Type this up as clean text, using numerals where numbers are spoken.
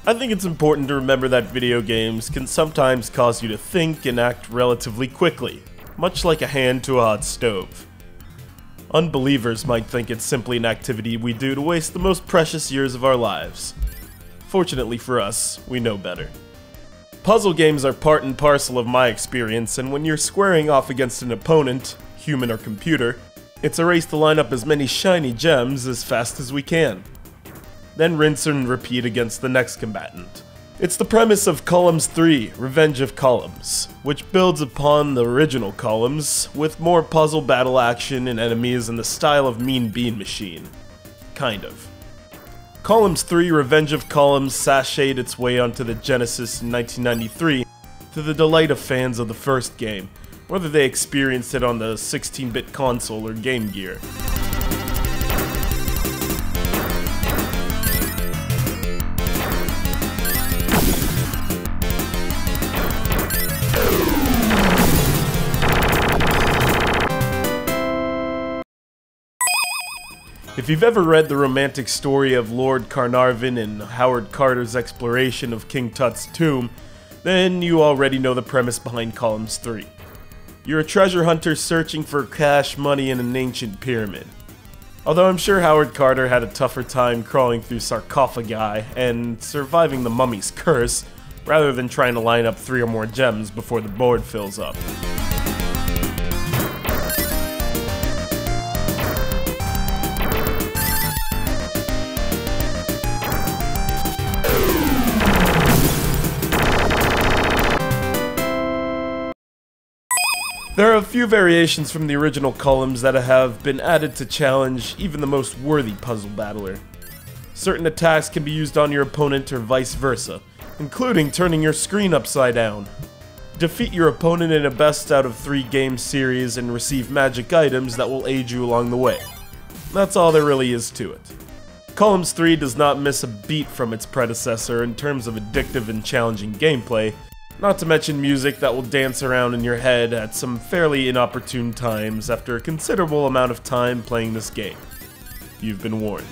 I think it's important to remember that video games can sometimes cause you to think and act relatively quickly, much like a hand to a hot stove. Unbelievers might think it's simply an activity we do to waste the most precious years of our lives. Fortunately for us, we know better. Puzzle games are part and parcel of my experience, and when you're squaring off against an opponent, human or computer, it's a race to line up as many shiny gems as fast as we can. Then rinse and repeat against the next combatant. It's the premise of Columns 3, Revenge of Columns, which builds upon the original Columns, with more puzzle battle action and enemies in the style of Mean Bean Machine. Kind of. Columns 3, Revenge of Columns sashayed its way onto the Genesis in 1993 to the delight of fans of the first game, whether they experienced it on the 16-bit console or Game Gear. If you've ever read the romantic story of Lord Carnarvon and Howard Carter's exploration of King Tut's tomb, then you already know the premise behind Columns 3. You're a treasure hunter searching for cash money in an ancient pyramid. Although I'm sure Howard Carter had a tougher time crawling through sarcophagi and surviving the mummy's curse, rather than trying to line up 3 or more gems before the board fills up. There are a few variations from the original Columns that have been added to challenge even the most worthy puzzle battler. Certain attacks can be used on your opponent or vice versa, including turning your screen upside down. Defeat your opponent in a best out of 3 game series and receive magic items that will aid you along the way. That's all there really is to it. Columns 3 does not miss a beat from its predecessor in terms of addictive and challenging gameplay, not to mention music that will dance around in your head at some fairly inopportune times after a considerable amount of time playing this game. You've been warned.